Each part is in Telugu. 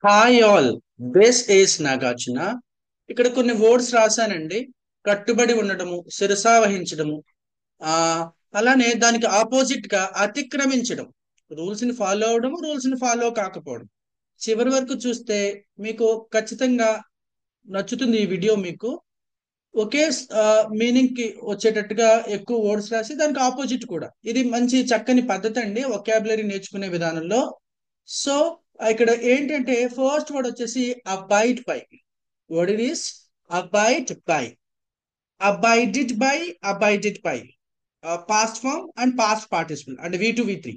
Hi all, this is Nagarjuna. ఇక్కడ కొన్ని వర్డ్స్ రాశానండి. కట్టుబడి ఉండటము, శిరసావహించడము, ఆ అలానే దానికి ఆపోజిట్ గా అతిక్రమించడం, రూల్స్ ని ఫాలో అవడం, రూల్స్ ని ఫాలో కాకపోవడం. చివరి వరకు చూస్తే మీకు ఖచ్చితంగా నచ్చుతుంది ఈ వీడియో. మీకు ఒకే మీనింగ్ కి వచ్చేటట్టుగా ఎక్కువ వర్డ్స్ రాసి దానికి ఆపోజిట్ కూడా. ఇది మంచి చక్కని పద్ధతి అండి వొకాబులరీ నేర్చుకునే విధానంలో. సో ఇక్కడ ఏంటంటే ఫస్ట్ వర్డ్ వచ్చేసి abide by. Word it is abide by. Abided by, abided by, past form and past participle and V2 V3.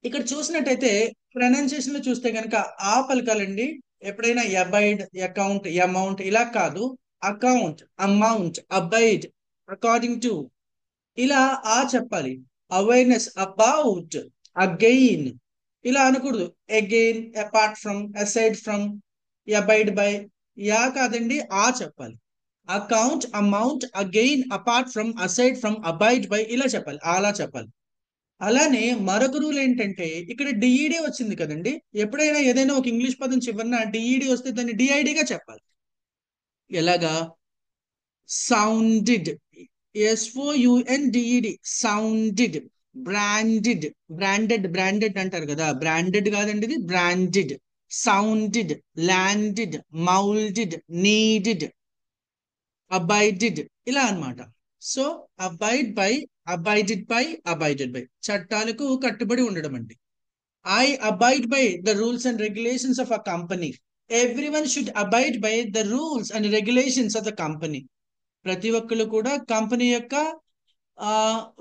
ఇక్కడ చూసినట్టయితే ప్రొనౌన్సియేషన్ లో చూస్తే కనుక ఆ పలకాలండి. ఎప్పుడైనా అబైడ్, అకౌంట్, అమౌంట్ ఇలా కాదు. Account, amount, abide, according to, ఇలా ఆ చెప్పాలి. అవేర్నెస్, అబౌట్, అగెయిన్ ఇలా అనకూడదు. Again, apart from, aside from, abide by, yeah కాదండి, ఆ చెప్పాలి. Account, amount, again, apart from, aside from, abide by ఇలా చెప్పాలి, అలా చెప్పాలి. అలానే మరొక రూల్ ఏంటంటే ఇక్కడ డిఈడి వచ్చింది కదండి. ఎప్పుడైనా ఏదైనా ఒక ఇంగ్లీష్ పదం చివరిన డిఈడి వస్తే దాన్ని డిఐడిగా చెప్పాలి. ఎలాగా? Sounded, SOUNDED, sounded. Branded, branded, branded అంటారు కదా, బ్రాండెడ్ కాదండి, ఇది branded. Sounded, landed, moulded, needed, abided ఇలా అన్నమాట. So abide by, abided by, abided by చట్టాలకు కట్టుబడి ఉండడం అండి. I abide by the rules and regulations of a company. Everyone should abide by the rules and regulations of the company. ప్రతి ఒక్కళ్ళు కూడా కంపెనీ యొక్క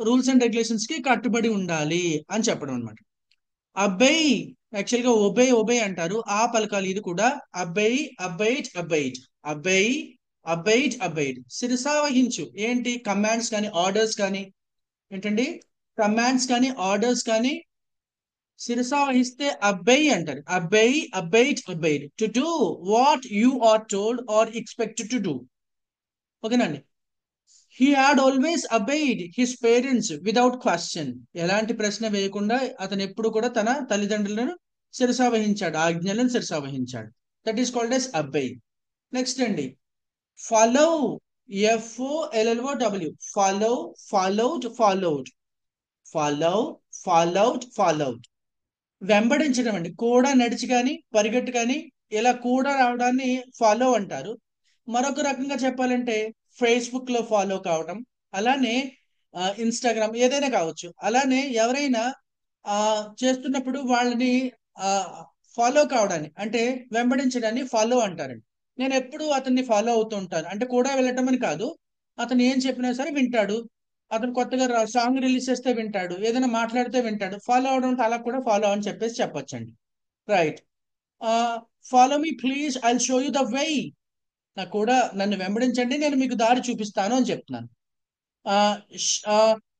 రూల్స్ అండ్ రెగ్యులేషన్స్ కి కట్టుబడి ఉండాలి అని చెప్పడం అనమాట. అబై, యాక్చువల్ గా ఒబే, ఒబే అంటారు. ఆ పలకాలి ఇది కూడా. అబై, అబైడ్, అబైడ్, అబై, అబైడ్, అబైడ్. శిరసావహించు ఏంటి? కమాండ్స్ కానీ ఆర్డర్స్ కానీ, ఏంటండి, కమాండ్స్ కానీ ఆర్డర్స్ కానీ శిరసావహిస్తే అబై అంటారు. Obey, obeyed, obeyed, to do what you are told or expected to do. ఓకేనండి. He had always obeyed his parents without question. ఎలాంటి ప్రశ్న వేయకుండా అతను ఎప్పుడు కూడా తన తల్లిదండ్రులను శిరసావహించాడు, ఆజ్ఞలను శిరసావహించాడు. That is called as obey. Next అండి, follow. FOLLOW. Follow, followed, followed, follow, followed, followed. వెంబడించడం అండి. కూడా నడిచి కానీ పరిగెట్టు కానీ ఇలా కూడా రావడాన్ని ఫాలో అంటారు. మరొక రకంగా చెప్పాలంటే ఫేస్బుక్ లో ఫాలో కావడం, అలానే ఇన్స్టాగ్రామ్ ఏదైనా కావచ్చు. అలానే ఎవరైనా ఆ చేస్తున్నప్పుడు వాళ్ళని ఆ ఫాలో కావడాన్ని అంటే వెంబడించడాన్ని ఫాలో అంటారండి. నేను ఎప్పుడు అతన్ని ఫాలో అవుతూ ఉంటాను, అంటే కూడా వెళ్ళటం అని కాదు. అతను ఏం చెప్పినా సరే వింటాడు. అతను కొత్తగా సాంగ్ రిలీజ్ చేస్తే వింటాడు, ఏదైనా మాట్లాడితే వింటాడు. ఫాలో అవడం అంటే అలా కూడా ఫాలో అని చెప్పేసి చెప్పొచ్చండి. Right. Follow me please, I show you the way. నాకు కూడా నన్ను వెంబడించండి, నేను మీకు దారి చూపిస్తాను అని చెప్తున్నాను.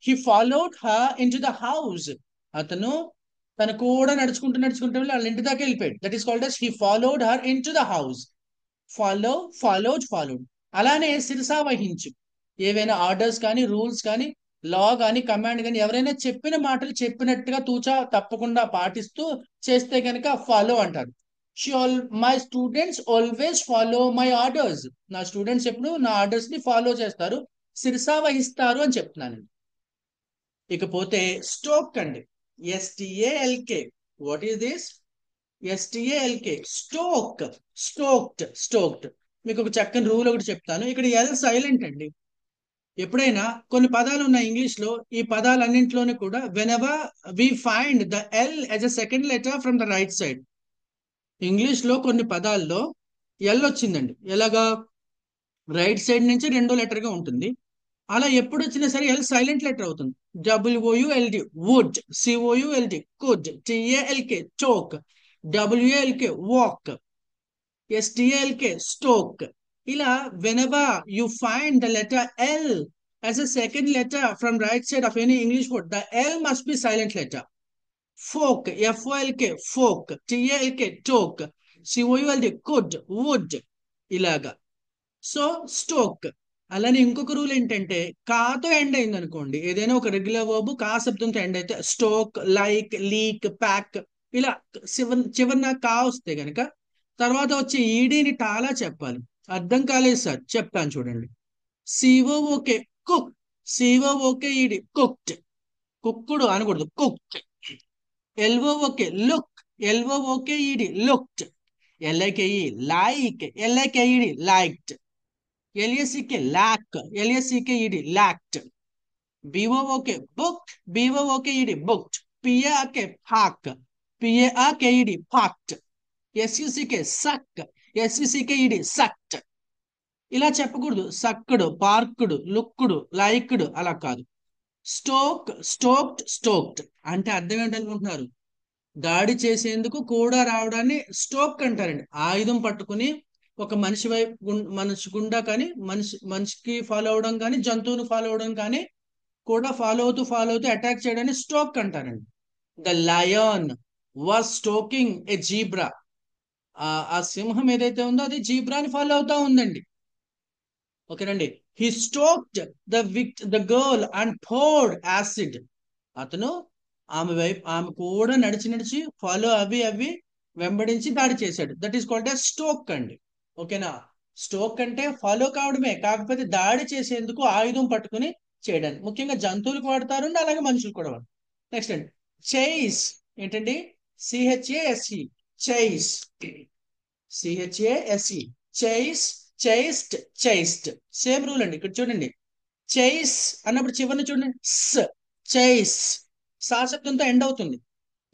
He followed her in to the house. అతను తను కూడా నడుచుకుంటూ నడుచుకుంటూ వెళ్ళి వాళ్ళ ఇంటి దాకా వెళ్ళిపోయాడు. That is called he followed her in to the house. Follow, followed, followed. అలానే శిరసా వహించు. ఏవైనా ఆర్డర్స్ కానీ రూల్స్ కానీ లా కానీ కమాండ్ కానీ ఎవరైనా చెప్పిన మాటలు చెప్పినట్టుగా తూచా తప్పకుండా పాటిస్తూ చేస్తే కనుక ఫాలో అంటారు. My students always follow my orders. నా స్టూడెంట్స్ ఎప్పుడు నా ఆర్డర్స్ ని ఫాలో చేస్తారు, శిరసా వహిస్తారు అని చెప్తున్నాను. ఇకపోతే స్టోక్ అండి. STALK. What is this? STALK, stalk. Stalked, stalked. మీకు ఒక చక్కని రూల్ ఒకటి చెప్తాను. ఇక్కడ ఎల్ సైలెంట్ అండి. ఎప్పుడైనా కొన్ని పదాలు ఉన్నాయి ఇంగ్లీష్ లో, ఈ పదాలన్నింటిలోనే కూడా whenever we find the L as a second letter from the right side. English లో కొన్ని పదాల్లో ఎల్ వచ్చిందండి. ఎలాగా? రైట్ సైడ్ నుంచి రెండో లెటర్ గా ఉంటుంది. అలా ఎప్పుడు వచ్చినా సరే ఎల్ సైలెంట్ లెటర్ అవుతుంది. WOULD, would. COULD, could. TALK, talk. WALK, walk. STALK, stalk. ఇలా whenever you find the letter L as a second letter from right side of any English word, the L must be silent letter. Folk, FOLK, folk. TALK, talk. COULD, could, would. ఇలాగా. So stroke. అలానే ఇంకొక రూల్ ఏంటంటే కాతో ఎండ్ అయింది అనుకోండి, ఏదైనా ఒక రెగ్యులర్ వర్బ్ కా శబ్దంతో ఎండ్ అయితే స్టోక్, లైక్, లీక్, ప్యాక్ ఇలా చివరిన కా వస్తే గనక తర్వాత వచ్చే ఈడీని టాలా చెప్పాలి. అర్థం కాలేదు సార్, చెప్తాను చూడండి. సిఓఓకే కుక్, సిఓఓకే ఈడి కుక్డ్, కుక్కుడు అనకూడదు, cooked. ఎల్ఓఓకే look, L O O K E D looked. L I K E like, L I K E D liked. L S C K lock, L S C K E D locked. బిఓఓకే book, బిఓఓకే ఈడి బుక్డ్. పిఏకే పాక్, పిఏఆకే ఈడి పాక్డ్. ఎస్యుసికే సక్, ఎస్యుసికే ఈడి సక్డ్. ఇలా చెప్పకూడదు. సక్కుడు, పార్కుడు, లుక్కుడు, లైక్డ్ అలా కాదు. స్టోక్, స్టోక్డ్, స్టోక్డ్ అంటే అర్థం ఏంటనుకుంటున్నారు? దాడి చేసేందుకు కూడా రావడాన్ని స్టోక్ అంటారండి. ఆయుధం పట్టుకుని ఒక మనిషి వైపు మనిషి గుండా కానీ, మనిషికి ఫాలో అవడం కానీ, జంతువుని ఫాలో అవడం కానీ కూడా ఫాలో అవుతూ అటాక్ చేయడాన్ని స్టోక్ అంటారండి. The lion was stalking a zebra. ఆ సింహం ఏదైతే ఉందో అది జీబ్రాని ఫాలో అవుతా ఉందండి. ఓకేనండి. He stalked the girl and poured acid. అతను ఆమె కూడా నడిచి ఫాలో అవి వెంబడించి దాడి చేశాడు. That is called a stalk అండి. ఓకేనా? స్టోక్ అంటే ఫాలో కావడమే, కాకపోతే దాడి చేసేందుకు ఆయుధం పట్టుకుని చేయడానికి. ముఖ్యంగా జంతువులకు వాడతారు, అలాగే మనుషులు కూడా వాడతారు. నెక్స్ట్ అండి చైస్. ఏంటండి? సిహెచ్ఏఎస్ఈ, చైస్, సిహెచ్ఏఎస్ఈ, చైస్, చైస్డ్, చైస్డ్. సేమ్ రూల్ అండి. ఇక్కడ చూడండి, చైస్ అన్నప్పుడు చివరిని చూడండి, చైస్ శబ్దంతో ఎండ్ అవుతుంది.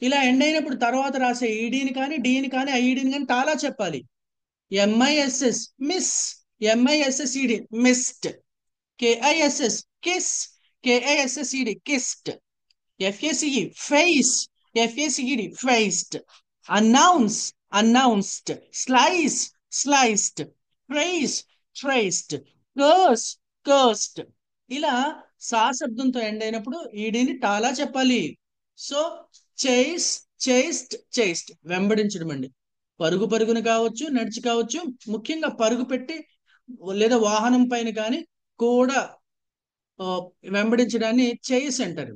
ఇలా ఎండ్ అయినప్పుడు తర్వాత రాసే ఈడీని కానీ డిని కానీ ఆ ఈడీని కానీ తాలా చెప్పాలి. M I S S miss, M I S S E D missed. K I S S kiss, K I S S E D kissed. F A C E face, F A C E D faced. Announce, announced. Slice, sliced. Trace, traced. Curse, cursed. ఇలా శబ్దంతో ఎండ్ అయినప్పుడు ఈడీని టాలా చెప్పాలి. సో చేస్, చేస్డ్, చేస్డ్ వెంబడించడం అండి. పరుగున కావచ్చు, నడిచి కావచ్చు. ముఖ్యంగా పరుగు పెట్టి లేదా వాహనం పైన కానీ కూడా వెంబడించడాన్ని చేస్ అంటారు.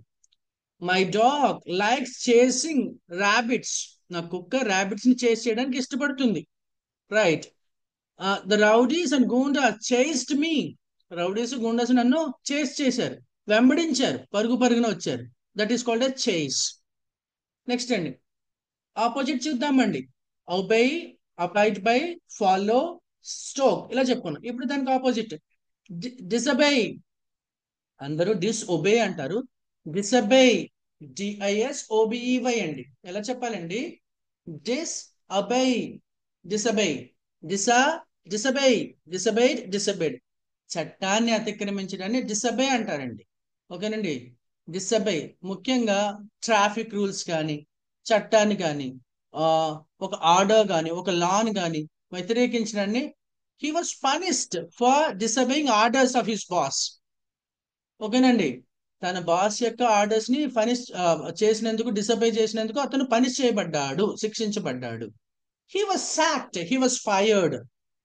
My dog likes chasing rabbits. నా కుక్క ర్యాబిట్స్ ని చేస్ చేయడానికి ఇష్టపడుతుంది. Right. The rowdies and goonda chased me. Rowdies goondas నన్ను చేస్ చేశారు, వెంబడించారు, పరుగున వచ్చారు. దట్ ఈస్ కాల్డ్ ఎ చేస్. నెక్స్ట్ అండి ఆపోజిట్ చూద్దామండి. ఒబై, అబైడ్ బై, ఫాలో, స్టోక్ ఇలా చెప్పుకున్నాం. ఇప్పుడు దానికి ఆపోజిట్ డిసబై. అందరూ డిస్ఒబే అంటారు. డిసబై, డిఐఎస్ఓబిఈవై అండి. ఎలా చెప్పాలండి? డిస్ అబై, డిసబై, డిసబై, డిసబైడ్, డిసబైడ్. చట్టాన్ని అతిక్రమించడాన్ని డిసబై అంటారండి. ఓకేనండి. డిసబై ముఖ్యంగా ట్రాఫిక్ రూల్స్ కానీ, చట్టాన్ని కానీ, ఒక ఆర్డర్ కానీ, ఒక లాన్ కానీ వ్యతిరేకించడాన్ని he was punished for disobeying orders of his boss. ఓకేనండి. తన బాస్ యొక్క ఆర్డర్స్ ని పనిష్ చేసినందుకు, డిసబై చేసినందుకు అతను పనిష్ చేయబడ్డాడు, శిక్షించబడ్డాడు. He was sacked, he was fired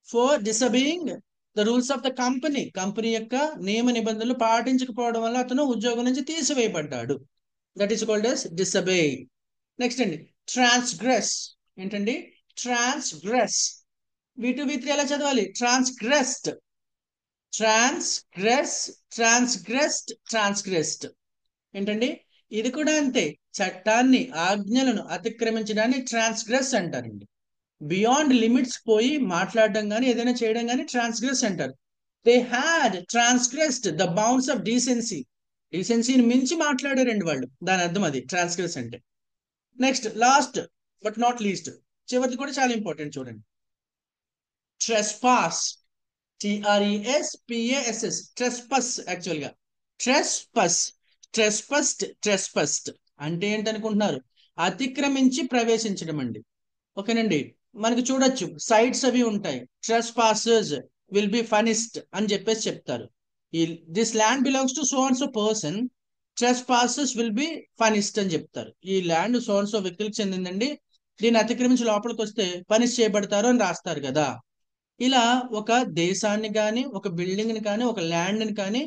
for disobeying the rules of the company. Company యొక్క నియమ నిబంధనలు పాటించకపోవడం వల్ల అతను ఉద్యోగం నుంచి తీసివేయబడ్డాడు. That is called as disobey. Next అండి ట్రాన్స్గ్రెస్. ఏంటండి? ట్రాన్స్గ్రెస్. V2 V3 ఎలా చదవాలి? ట్రాన్స్గ్రెస్డ్, ట్రాన్స్గ్రెస్, ట్రాన్స్గ్రెస్డ్, ట్రాన్స్గ్రెస్డ్. ఏంటండి? ఇది కూడా అంతే. చట్టాన్ని, ఆజ్ఞలను అతిక్రమించడాన్ని ట్రాన్స్గ్రెస్ అంటారండి. బియాండ్ లిమిట్స్ పోయి మాట్లాడడం కానీ, ఏదైనా చేయడం కానీ ట్రాన్స్గ్రెస్ అంటారు. They had transgressed the bounds of decency. డీసెన్సీని మించి మాట్లాడారండి వాళ్ళు. దాని అర్థం అది ట్రాన్స్గ్రెస్ అంటే. Next last but not least, చివరిది కూడా చాలా ఇంపార్టెంట్ చూడండి. Trespass, TRESPASS, trespass. యాక్చువల్గా ట్రెస్పస్, ట్రెస్పస్డ్, ట్రెస్పస్డ్ అంటే ఏంటనుకుంటున్నారు? అతిక్రమించి ప్రవేశించడం అండి. ఓకేనండి. మనకి చూడొచ్చు సైట్స్ అవి ఉంటాయి. ట్రెస్పాసర్స్ విల్ బి ఫనిష్డ్ అని చెప్పేసి చెప్తారు. This land belongs to so and so person, trespassers will be punished అని చెప్తారు. ఈ ల్యాండ్ సో అండ్ సో వ్యక్తులకు చెందిందండి, దీన్ని అతిక్రమించి లోపలికి వస్తే పనిష్ చేయబడతారు అని రాస్తారు కదా. ఇలా ఒక దేశాన్ని కానీ, ఒక బిల్డింగ్ ని కానీ, ఒక ల్యాండ్ ని కానీ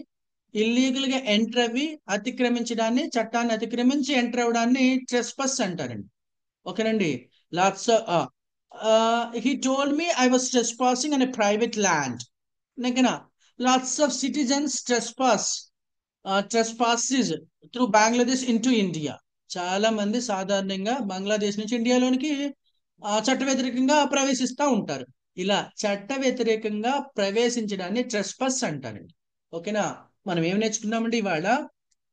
ఇల్లీగల్ గా ఎంటర్ అవి అతిక్రమించడాన్ని, చట్టాన్ని అతిక్రమించి ఎంటర్ అవడాన్ని ట్రెస్పస్ అంటారండి. ఓకేనండి. LADS he told me I was trespassing on a private land. Next lots of citizens trespasses through Bangladesh into India. చాలా మంది సాధారణంగా బంగ్లాదేశ్ నుంచి ఇండియాలోనికి చట్ట వ్యతిరేకంగా ప్రవేశిస్తూ ఉంటారు. ఇలా చట్ట వ్యతిరేకంగా ప్రవేశించడాన్ని ట్రెస్పాస్ అంటారండి. ఓకేనా. మనం ఏం నేర్చుకున్నామంటే ఇవాళ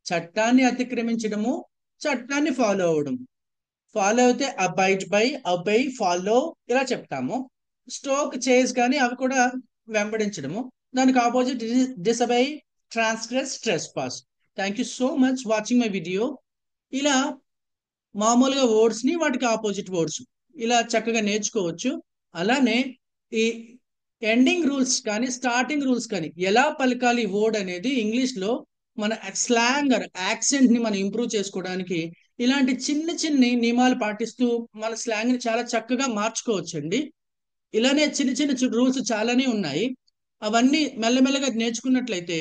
చట్టాన్ని అతిక్రమించడము, చట్టాన్ని ఫాలో అవ్వడం. ఫాలో అయితే అబైడ్ బై, అబై, ఫాలో ఇలా చెప్తాము. స్టోక్, చేజ్ కానీ అవి కూడా వెంబడించడము. దానికి opposite disobey, transgress, trespass. Thank you so much watching my video. ఇలా మామూలుగా వర్డ్స్ ని వాటికి ఆపోజిట్ వర్డ్స్ ఇలా చక్కగా నేర్చుకోవచ్చు. అలానే ఈ ఎండింగ్ రూల్స్ కానీ స్టార్టింగ్ రూల్స్ కానీ ఎలా పలకాలి వర్డ్ అనేది ఇంగ్లీష్ లో మన స్లాంగ్ యాక్సెంట్ ని మనం ఇంప్రూవ్ చేసుకోవడానికి ఇలాంటి చిన్న చిన్ని నియమాలు పాటిస్తూ మన స్లాంగ్ ని చాలా చక్కగా మార్చుకోవచ్చండి. ఇలానే చిన్న చిన్న రూల్స్ చాలానే ఉన్నాయి. అవన్నీ మెల్లమెల్లగా నేర్చుకున్నట్లయితే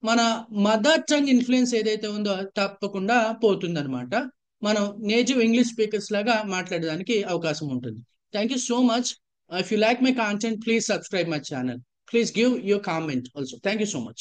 మన మదర్ టంగ్ ఇన్ఫ్లుయెన్స్ ఏదైతే ఉందో అది తప్పకుండా పోతుందన్నమాట. మనం నేటివ్ ఇంగ్లీష్ స్పీకర్స్ లాగా మాట్లాడడానికి అవకాశం ఉంటుంది. Thank you so much. If you like my content, please subscribe my channel. Please give your comment also. Thank you so much.